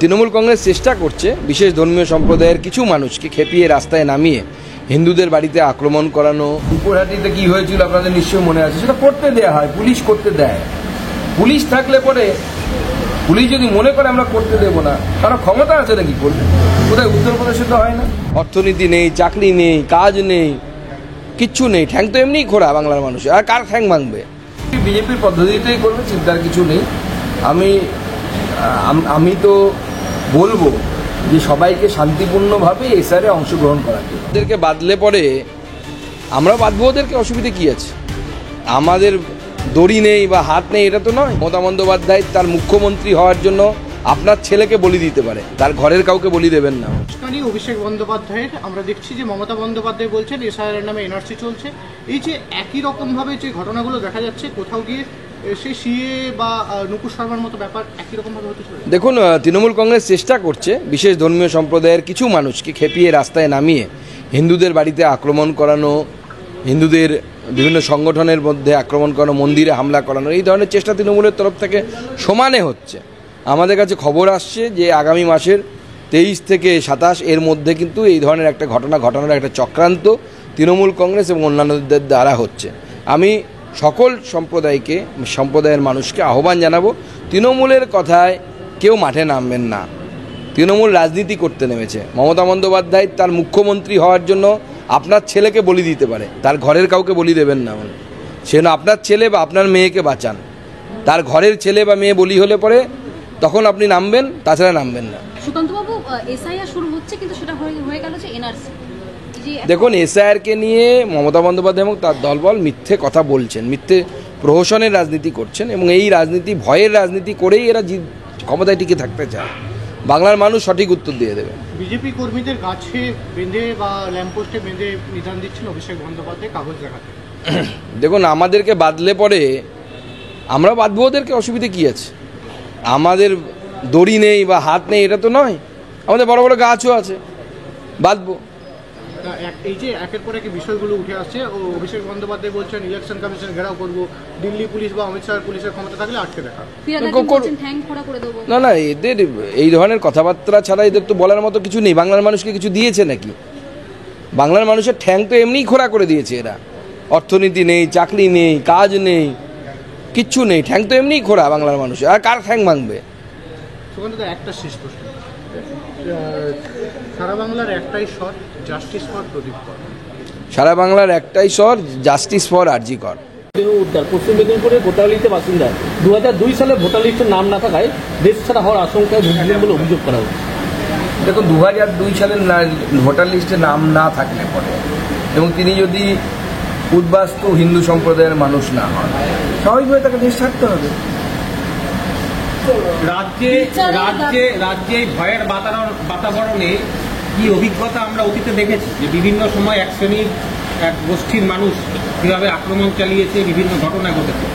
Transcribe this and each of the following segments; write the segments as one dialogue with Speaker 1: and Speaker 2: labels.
Speaker 1: তৃণমূল কংগ্রেস চেষ্টা করছে বিশেষ ধর্মীয় সম্প্রদায়ের কিছু মানুষকে খেপিয়ে রাস্তায় নামিয়ে হিন্দুদের বাড়িতে আক্রমণ করানো। উপরহাটিতে কি হয়েছিল আপনাদের নিশ্চয়ই মনে আছে, সেটা করতে দেয়া হয়, পুলিশ করতে দেয়। পুলিশ থাকলে পরে পুলিশ যদি মনে করে আমরা করতে দেব না, কারণ ক্ষমতা আছে নাকি করবে? কোথায় উত্তরপ্রদেশে তো হয় না। অর্থনীতি নেই, চাকরি নেই, কাজ নেই, কিচ্ছু নেই, ঠ্যাং তো এমনিই খোড়া বাংলার মানুষ, আর কার ঠ্যাং ভাঙবে? বিজেপির পদ্ধতিতেই করবে, চিন্তার কিছু নেই। আমি তো বলবো যে সবাইকে শান্তিপূর্ণভাবে এসআরে অংশগ্রহণ করাতে। ওদেরকে বাদলে পরে আমরা বাঁধবো, ওদেরকে অসুবিধে কি আছে? আমাদের দড়ি নেই বা হাত নেই এটা তো নয়। মমতা বন্দ্যোপাধ্যায় তার মুখ্যমন্ত্রী হওয়ার জন্য আপনার ছেলেকে বলি দিতে পারে, তার ঘরের কাউকে বলি দেবেন না।
Speaker 2: অভিষেক বন্দ্যোপাধ্যায়ের আমরা দেখছি যে মমতা বন্দ্যোপাধ্যায় বলছেন এসআইআর নামে এনআরসি চলছে। এই যে একই রকমভাবে যে ঘটনাগুলো দেখা যাচ্ছে, কোথাও গিয়ে সেই সিএ বা নুপুর শর্মার মতো ব্যাপার একই রকমভাবে হতে চলেছে।
Speaker 1: দেখুন, তৃণমূল কংগ্রেস চেষ্টা করছে বিশেষ ধর্মীয় সম্প্রদায়ের কিছু মানুষকে খেপিয়ে রাস্তায় নামিয়ে হিন্দুদের বাড়িতে আক্রমণ করানো, হিন্দুদের বিভিন্ন সংগঠনের মধ্যে আক্রমণ করানো, মন্দিরে হামলা করানো, এই ধরনের চেষ্টা তৃণমূলের তরফ থেকে সমানে হচ্ছে। আমাদের কাছে খবর আসছে যে আগামী মাসের 23 থেকে 27 এর মধ্যে কিন্তু এই ধরনের একটা ঘটনা ঘটানোর একটা চক্রান্ত তৃণমূল কংগ্রেস এবং অন্যান্যদের দ্বারা হচ্ছে। আমি সকল সম্প্রদায়ের মানুষকে আহ্বান জানাবো, তৃণমূলের কথায় কেউ মাঠে নামবেন না। তৃণমূল রাজনীতি করতে নেমেছে। মমতা বন্দ্যোপাধ্যায় তার মুখ্যমন্ত্রী হওয়ার জন্য আপনার ছেলেকে বলি দিতে পারে, তার ঘরের কাউকে বলি দেবেন না। সেজন্য আপনার ছেলে বা আপনার মেয়েকে বাঁচান। তার ঘরের ছেলে বা মেয়ে বলি হলে পরে তখন আপনি নামবেন, তাছাড়া নামবেন না।
Speaker 3: সুকান্তবাবু, এসআইআর শুরু হচ্ছে কিন্তু সেটা হয়ে গেল যে এনআরসি।
Speaker 1: দেখুন, এসআইআরকে নিয়ে মমতা বন্দ্যোপাধ্যায় এবং তার দলবল মিথ্যে কথা বলছেন, মিথ্যে প্রহসনের রাজনীতি করছেন, এবং এই রাজনীতি, ভয়ের রাজনীতি করেই এরা ক্ষমতায় টিকে থাকতে চায়। বাংলার মানুষ সঠিক উত্তর দিয়ে দেবে।
Speaker 2: বিজেপি কর্মীদের গাছে বেঁধে বা ল্যাম্পপোস্টে বেঁধে নিদান দিচ্ছেন অভিষেক বন্দ্যোপাধ্যায় কাগজ দেখাতে।
Speaker 1: দেখুন, আমাদেরকে বাদলে পরে আমরা বাঁধবো, ওদেরকে অসুবিধে কি আছে? আমাদের দড়ি নেই বা হাত নেই এটা তো নয়, আমাদের বড় বড় গাছও আছে, বাঁধবো।
Speaker 2: এই যে একের পর এক বিষয়গুলো উঠে আসছে, ও অভিষেক বন্দ্যোপাধ্যায় বলছেন ইলেকশন কমিশন ঘেরাও করবো, দিল্লি পুলিশ বা অমিত শাহ পুলিশের ক্ষমতা থাকলে আটকে দেখা।
Speaker 1: না না, এদের এই ধরনের কথাবার্তা ছাড়া এদের তো বলার মতো কিছু নেই। বাংলার মানুষকে কিছু দিয়েছে নাকি? বাংলার মানুষের ঠ্যাং তো এমনিই খোড়া করে দিয়েছে এরা। অর্থনীতি নেই, চাকরি নেই, কাজ নেই, কিচ্ছু নেই, ঠ্যাং তো এমনিই খোড়া বাংলার মানুষের, আর কার ঠ্যাং ভাঙবে?
Speaker 2: একটা শেষ প্রশ্ন, সারা বাংলার একটাই স্বর, জাস্টিস ফর প্রদীপ কর।
Speaker 1: সারা বাংলার একটাই স্বর, জাস্টিস ফর আরজি কর।
Speaker 4: উদ্ধার পশ্চিম মেদিনীপুরের ভোটারলিস্টে বাসিন্দা 2002 সালে ভোটার লিস্টের নাম না থাকায় দেশ ছাড়া হওয়ার আশঙ্কায় ভুগছিলেন বলে অভিযোগ করা হচ্ছে।
Speaker 1: দেখুন, 2002 সালের ভোটার লিস্টে নাম না থাকলে পরে, এবং তিনি যদি উদ্বাস্তু হিন্দু সম্প্রদায়ের মানুষ না হন, স্বাভাবিকভাবে তাকে দেশ ছাড়তে হবে।
Speaker 5: রাজ্যে ভয়ের বাতাবরণে কি অভিজ্ঞতা আমরা অতীতে দেখেছি যে বিভিন্ন সময় এক শ্রেণীর এক গোষ্ঠীর মানুষ কীভাবে আক্রমণ চালিয়েছে, বিভিন্ন ঘটনা ঘটেছে।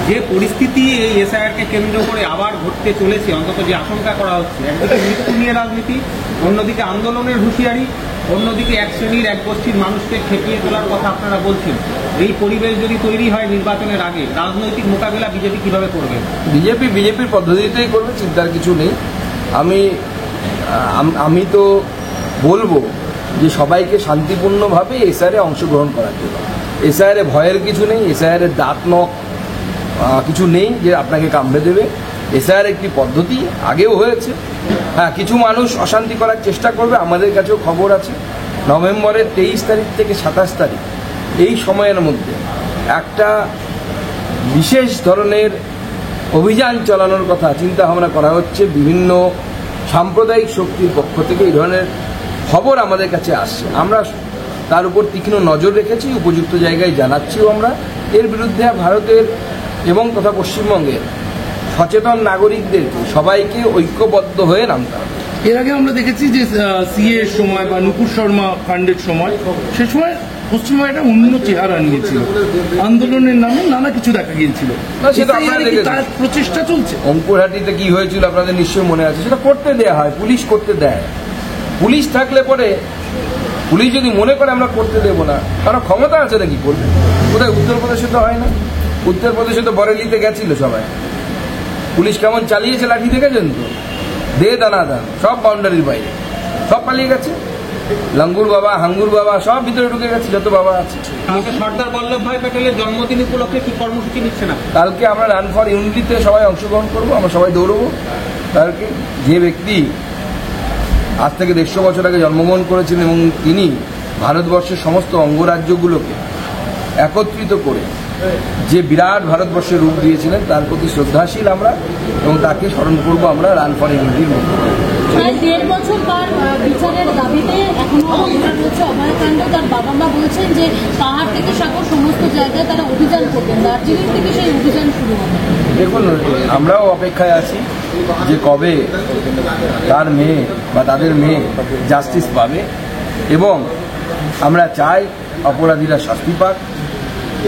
Speaker 5: যে পরিস্থিতি এই এসআইআরকে কেন্দ্র করে আবার ঘটতে চলেছে, অন্তত যে আশঙ্কা করা হচ্ছে, একদিকে মৃত্যু নিয়ে রাজনীতি, অন্যদিকে আন্দোলনের হুঁশিয়ারি, অন্যদিকে এক শ্রেণীর এক গোষ্ঠীর মানুষকে খেপিয়ে তোলার কথা আপনারা বলছেন। এই পরিবেশ যদি তৈরি হয় নির্বাচনের আগে, রাজনৈতিক মোকাবিলা বিজেপি কিভাবে করবে?
Speaker 1: বিজেপির পদ্ধতিতেই করবে, চিন্তার কিছু নেই। আমি তো বলবো যে সবাইকে শান্তিপূর্ণভাবে এসআইআরে অংশগ্রহণ করাতে হবে। এসআইআরে ভয়ের কিছু নেই, এসআইআরে দাঁত নখ কিছু নেই যে আপনাকে কামড়ে দেবে। এসআইআর একটি পদ্ধতি, আগেও হয়েছে। হ্যাঁ, কিছু মানুষ অশান্তি করার চেষ্টা করবে, আমাদের কাছেও খবর আছে। নভেম্বরের 23 তারিখ থেকে 27 তারিখ এই সময়ের মধ্যে একটা বিশেষ ধরনের অভিযান চালানোর কথা চিন্তা ভাবনা করা হচ্ছে। বিভিন্ন সাম্প্রদায়িক শক্তির পক্ষ থেকে এই ধরনের খবর আমাদের কাছে আসছে, আমরা তার উপর তীক্ষ্ণ নজর রেখেছি, উপযুক্ত জায়গায় জানাচ্ছিও আমরা। এর বিরুদ্ধে ভারতের এবং তথা পশ্চিমবঙ্গের সচেতন নাগরিকদেরকে সবাইকে ঐক্যবদ্ধ হয়ে নামতে হবে।
Speaker 4: এর আগে আমরা দেখেছি যে সিএ এর সময় বা নুপুর শর্মা কাণ্ডের সময়, সে সময় পশ্চিমবঙ্গ একটা অন্য চেহারা নিয়েছিল, আন্দোলনের নামে নানা কিছু দেখা গিয়েছিল। তার প্রচেষ্টা চলছে।
Speaker 1: অঙ্কুরহাটিতে কি হয়েছিল আপনাদের নিশ্চয়ই মনে আছে, সেটা করতে দেয়া হয়, পুলিশ করতে দেয়। পুলিশ থাকলে পরে পুলিশ যদি মনে করে আমরা করতে দেব না, কারণ ক্ষমতা আছে নাকি করবে? কোথায় উত্তরপ্রদেশে তো হয় না। উত্তরপ্রদেশে তো বরেলিতে গেছিল সবাই, পুলিশ কেমন চালিয়েছে লাঠি দেখেছেন তো। দে দানাদান সব বাউন্ডারির বাইরে, সব পালিয়ে গেছে। লঙ্গুর বাবা, হাঙ্গুর বাবা সব ভিতরে ঢুকে গেছে, যত বাবা আছে।
Speaker 5: কালকে সর্দার বল্লভভাই প্যাটেলের জন্মদিন উপলক্ষে কি কর্মসূচি নিচ্ছে না?
Speaker 1: কালকে আমরা রান ফর ইউনিটিতে সবাই অংশগ্রহণ করবো, আমরা সবাই দৌড়বো। কালকে যে ব্যক্তি আজ থেকে 150 বছর আগে জন্মগ্রহণ করেছিলেন এবং তিনি ভারতবর্ষের সমস্ত অঙ্গরাজ্যগুলোকে একত্রিত করে যে বিরাট ভারতবর্ষের রূপ দিয়েছিলেন, তার প্রতি শ্রদ্ধাশীল আমরা এবং তাকে স্মরণ করবো আমরা রান ফর ইউনিটির মধ্যে।
Speaker 3: প্রায় 1.5 বছর তার বিচারের দাবিতে এখনো অবস্থান রয়েছে অভয়কাণ্ড। তার বাবা মা বলছেন যে পাহাড় থেকে সাগর সমস্ত জায়গায় তারা অভিযান করবেন, দার্জিলিং থেকে সেই অভিযান শুরু হবে।
Speaker 1: দেখুন, আমরাও অপেক্ষায় আছি যে কবে তার মেয়ে বা তাদের মেয়ে জাস্টিস পাবে, এবং আমরা চাই অপরাধীরা শাস্তি পাক।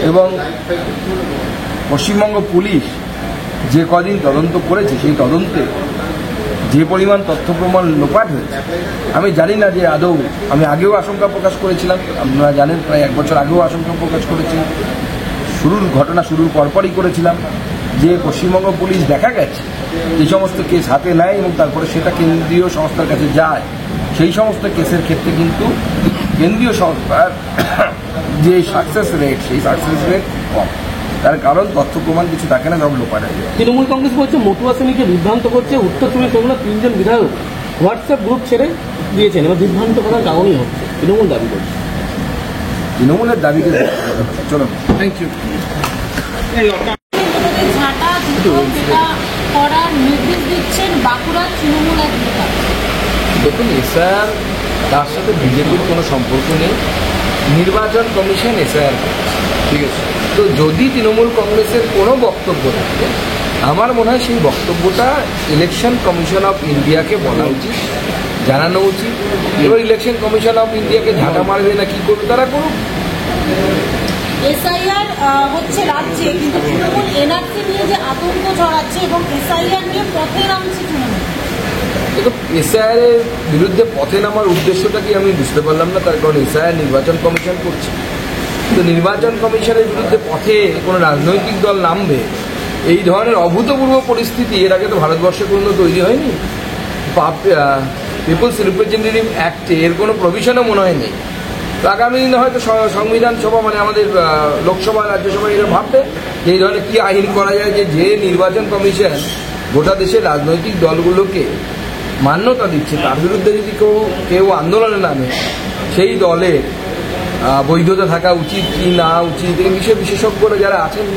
Speaker 1: এবং পশ্চিমবঙ্গ পুলিশ যে কদিন তদন্ত করেছে, সেই তদন্তে যে পরিমাণ তথ্য প্রমাণ লোপাট হয়েছে, আমি জানি না যে আদৌ, আমি আগেও আশঙ্কা প্রকাশ করেছিলাম, আপনারা জানেন প্রায় 1 বছর আগেও আশঙ্কা প্রকাশ করেছি, ঘটনা শুরুর পরপরই করেছিলাম যে পশ্চিমবঙ্গ পুলিশ দেখা গেছে যে সমস্ত কেস হাতে নেয় এবং তারপরে সেটা কেন্দ্রীয় সংস্থার কাছে যায়, সেই সমস্ত কেসের ক্ষেত্রে কিন্তু কেন্দ্রীয় সংস্থার যে সাকসেস রেট, সেই সাকসেস রেট কম। তার কারণ তথ্য প্রমাণ কিছু থাকে না, সব লোপাট হয়ে যায়।
Speaker 6: তৃণমূল কংগ্রেস বলছে মতুয়া সেনীকে বিভ্রান্ত করছে, উত্তর 24 3 বিধায়ক হোয়াটসঅ্যাপ গ্রুপ ছেড়ে দিয়েছেন এবং বিভ্রান্ত করার কারণই হচ্ছে, তৃণমূল দাবি করছে।
Speaker 1: তৃণমূলের দাবিকে চলো, থ্যাংক ইউ।
Speaker 3: ঝাঁটা দুটো যেটা করার নির্দেশ দিচ্ছেন বাঁকুড়ার তৃণমূল এক নেতা।
Speaker 1: দেখুন, এসআইআর তার সাথে বিজেপির কোনো সম্পর্ক নেই, নির্বাচন কমিশন এসআইআর করেছে, ঠিক আছে। তো যদি তৃণমূল কংগ্রেসের কোনো বক্তব্য থাকে, আমার মনে হয় সেই বক্তব্যটা ইলেকশন কমিশন অফ ইন্ডিয়াকে বলা উচিত, জানানো উচিত। এবার ইলেকশন কমিশন অফ ইন্ডিয়াকে ঝাঁটা মারবে না কি করবে তারা করুক।
Speaker 3: এসআইআর হচ্ছে রাজ্যে, কিন্তু তৃণমূল এনআরসি নিয়ে যে আতঙ্ক ছড়াচ্ছে এবং এসআইআর নিয়ে পথে নামছে তৃণমূল।
Speaker 1: এসআইআর এর বিরুদ্ধে পথে নামার উদ্দেশ্যটা কি আমি বুঝতে পারলাম না, তার কারণ এসআইআর নির্বাচন কমিশন করছে। কিন্তু নির্বাচন কমিশনের বিরুদ্ধে পথে কোনো রাজনৈতিক দল নামবে, এই ধরনের অভূতপূর্ব পরিস্থিতি এর আগে তো ভারতবর্ষে কোনো তৈরি হয়নি। পিপলস রিপ্রেজেন্টেটিভ অ্যাক্টে এর কোনো প্রভিশনও মনে হয় নেই। তো আগামী দিনে হয়তো সংবিধান সভা, মানে আমাদের লোকসভা, রাজ্যসভা এরা ভাববে যে এই ধরনের কী আইন করা যায় যে নির্বাচন কমিশন গোটা দেশের রাজনৈতিক দলগুলোকে মান্যতা দিচ্ছে, তার বিরুদ্ধে যদি কেউ আন্দোলনে নামে, সেই দলের বৈধতা থাকা উচিত কি না উচিত, এই বিষয়ে বিশেষজ্ঞরা যারা আছেন,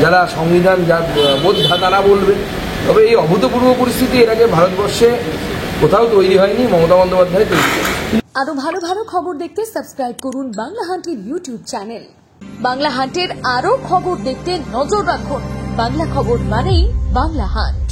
Speaker 1: যারা সংবিধান বোদ্ধা, তারা বলবেন। তবে এই অভূতপূর্ব পরিস্থিতি এর আগে ভারতবর্ষে কোথাও তৈরি হয়নি, মমতা বন্দ্যোপাধ্যায় তৈরি করেছে।
Speaker 7: আরো ভালো ভালো খবর দেখতে সাবস্ক্রাইব করুন বাংলা হান্টের ইউটিউব চ্যানেল। বাংলা হান্টের আরো খবর দেখতে নজর রাখুন। বাংলা খবর মানেই বাংলা হান্ট।